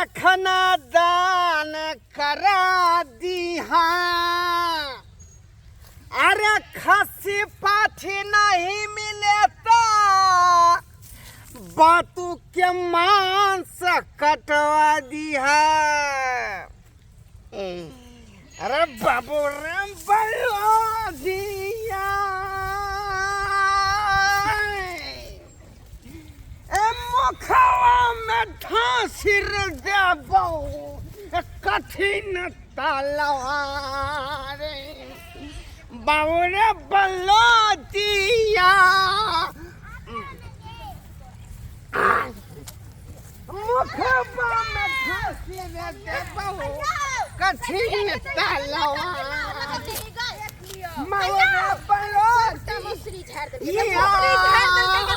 रखना दान करा दिहा। अरे खसी पाठी नहीं मिले तो बातू के मांस कटवा दिहा। अरे बाबू रे बलो दिया मुखवा में ठांसी देबो कठिन तलवार। बाबू रे बलो दिया मुखवा में ठांसी देबो कठिन तलवार। मौरा बलो मुसरी झाड़ दे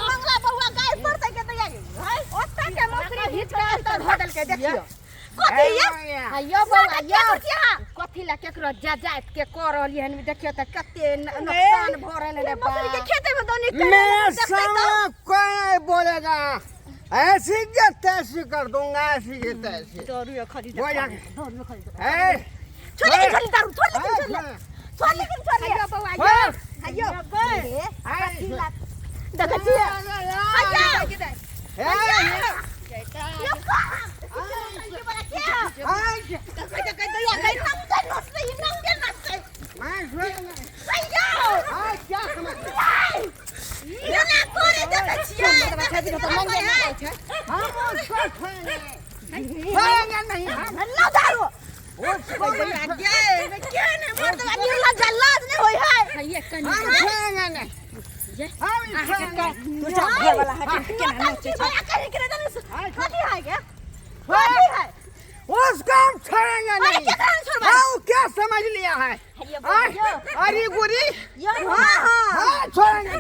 मंगला बउआ गाय पड़ते के तैयारी है ओत्ता के मुसरी हिट के होटल के देखियो कथि ये अयो बउआ यो कथि ला केकरो जाजात के करल हन देखियो त कते नुकसान भ रहल रे बा मुसरी के खेते में दोनी मैं सब कोई बोलेगा ऐसी के तैसी कर दूंगा ऐसी के तैसी दारू खरीद दारू खरीद ए छोड़ दारू छोड़ लेकिन छोड़ अयो बउआ यो अयो कथि ला देखियो उसको हम छोड़ेंगे नहीं। क्या समझ लिया है अरे गुरी छोड़ेंगे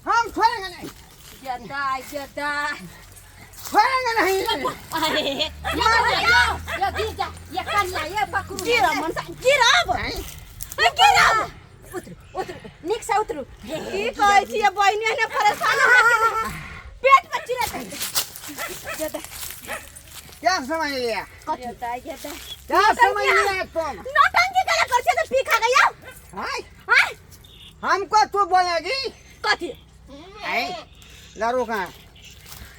हम छोड़ेंगे नहीं छोड़ेंगे नहीं। अरे ये गिरा ये कन्या ये बकरू गिरा मन गिरा गिरा उतर निक से उतरू की कहै छी ये बहिनी ने परेशान हो पेट में चिरत क्या समझ लिया क्या समझ लिया तुम नौटंकी कला कर छे तो पी खा गया हाय हमको तू बोलेगी कथि दारू कहाँ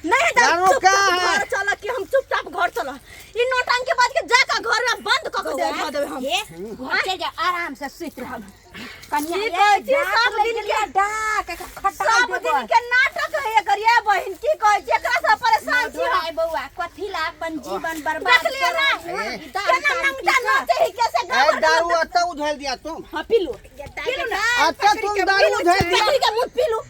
नहीं दारू कहाँ है घर चला कि हम चुपचाप घर चला इ नौटंकी बात के जाका घर में बंद क के देबे हम घर चल जा आराम से सुत रह कन्या ये सब दिन के डाक सब दिन के नाटक है करिए बहन की कह जेकरा से परेशान छी भाई बउआ कथि ला अपन जीवन बर्बाद देख लियो ना केना नंगटा न चाहि कैसे दारू अत्ता उधर दिया तुम हां पी लो ना अत्ता तुम दारू उधर दिया बकरी का मुंह पी लो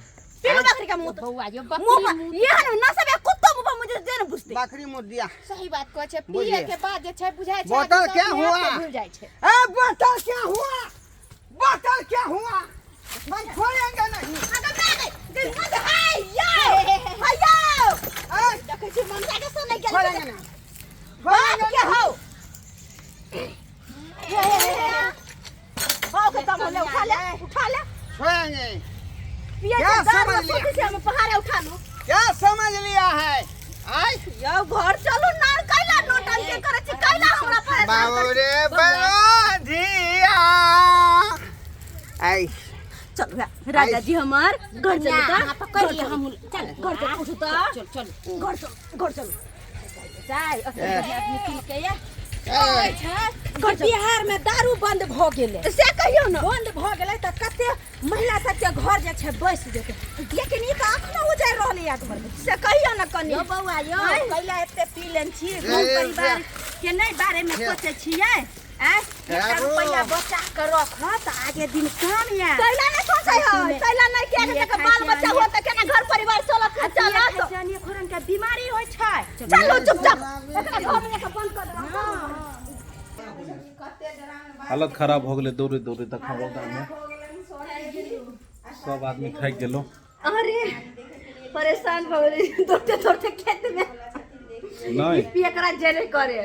बकरी का मुंह बउआ जो बकरी ये ना सब कुत्ता मुंह मुझे जे न बुझते बकरी मुंह दिया सही बात कहै छै पिए के बाद जे छै बुझाय छै बोतल क्या हुआ भूल जाय छै ए बोतल क्या हुआ बोतल क्या हुआ हम छोड़ेंगे नहीं अगर मैं मत हाय यो हायो देखै छी मन जाके सुनै के छोड़ेंगे नहीं बात के हो हो खत्म हो ले उठा ले छोड़ेंगे क्या समझ लिया हम पहाड़े उठा लो क्या समझ लिया है आई यो घर चलो ना कैला नोटंकी करे छी कैला हमरा पर बाबू रे बलो दिया आई चल राजा जी हमार घर चलो त पकड़ लिया हम चल घर चल उठ त चल घर चल जाय आदमी किन के या घर बिहार में दारू बंद भ गेले से कहियो न बंद भ गेले त कते महिला सब के घर जे छै बैस जेते लेकिन ई त अखनो हो जाय रहले या घर में से कहियो न कनी यो बउआ यो कैला एते पी लेन छी घर परिवार के नै बारे में सोचे छियै एक रुपया बचा के रख त आगे दिन काम या कैला नै सोचै हो कैला नै के बाल बच्चा हो त केना घर परिवार चलत चलत जानिए खोरन के बीमारी होय छै चलो चुपचाप एकरा घर में के बंद कर दे हालत खराब हो गए दौड़े दौड़े तक में सब आदमी थक गेलो अरे परेशान हो गए दौड़ते दौड़ते खेत में नहीं ई एकरा जेले करे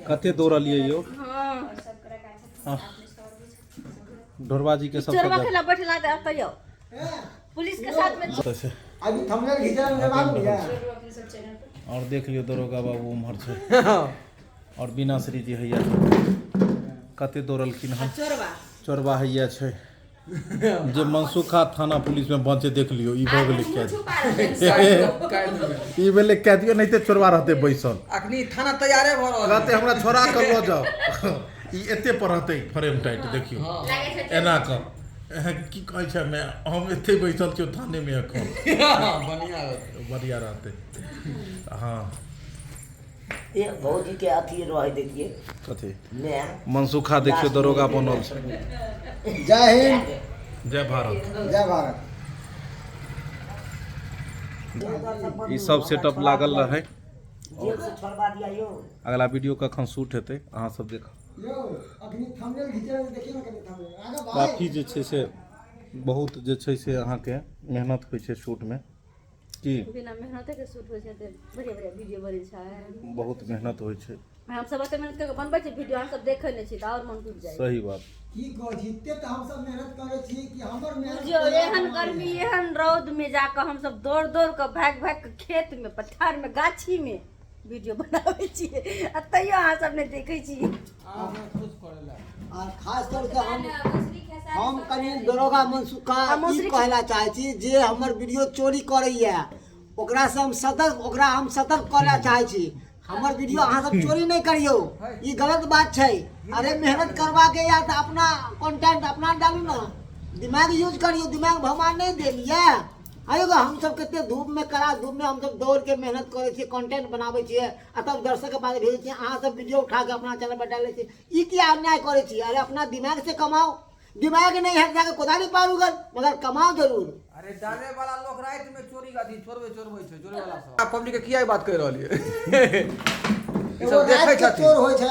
कते दौड़लिए यो हां हाँ। ढोरबा जी के सब चोरवा खेला बैठला दे अतयो पुलिस के साथ में से अभी थंबनेल घिचा में मालूम है और देख लियो दरोगा बाबू उम्हर छै और बिना श्री जी हैया कते दौड़लखिन हन चोरबा हैया छै जे मनसुखा थाना पुलिस में पहुंचे देख लियो ई भऽ गेलै कैद ई भेलै कैदियो नहीं ते चोरबा रहते बैसल अखनी थाना तैयारे भ रहल रहते हमरा छोड़ा के ल जाओ ई एते पर रहते फ्रेम टाइट देखियो एना क की कहै छै मैं हम एते बैसल छियो थाने में एखन बढ़िया रहते हाँ ये भौजी के अथी रहे देखिए कथी मैं मनसुखा देखियो दरोगा बनल छै जय हिंद जय भारत जय भारत ई सब सेटअप लागल रहे जेल से छोड़वा दिया यो अगला वीडियो कखन शूट हेतै अहाँ सब देखब यो अखनी थंबनेल घिचा में देखियो ना कनी थंबनेल आगे भाई काफी जे छै से बहुत जे छै से अहाँके मेहनत होइ छै शूट में की बिना मेहनते के शूट होय छै त बढ़िया बढ़िया वीडियो बनै छै बहुत मेहनत होइ छै हम सब एते मेहनत करके बनबै छी वीडियो हम सब देखै नै छी त और मन टूट जाय सही बात की कह जीते त हम सब मेहनत करे छी कि हमर मेहनत जो एहन गर्मी एहन रौद में जाकर हम सब दौड़ दौड़ के भाग भाग के खेत में पठार में गाछी में वीडियो बनाबै छी आ तैयो अहाँ सब ने देखै छी और खास करके हम कनी दरोगा मनसुखा ई कहला चाहे छी जे हमर वीडियो चोरी करैया ओकरा से हम सतर्क करला चाहे छी हमर वीडियो अहाँ सब चोरी नहीं करियो ई गलत बात छै अरे मेहनत करवा के या त अपना कंटेंट अपना डालू ना दिमाग यूज करियो दिमाग भगवान नहीं देलिए आयोगा हम सब कते धूप में कड़ा धूप में हम सब दौड़ के मेहनत करे छी कंटेंट बनावे छी आ तब दर्शक के पास भेजे छी अहाँ सब वीडियो उठा के अपना चैनल पर डाले छी ई की अन्याय करे छी अरे अपना दिमाग से कमाओ दिमाग नहीं है जाके कोदाली पारूगा मगर कमाओ जरूर अरे डाले वाला लोग रात में चोरी का दी छोड़बे छै चोरी वाला सब पब्लिक के किया बात कह रहलिए ई सब देखै छथिन चोर होय छै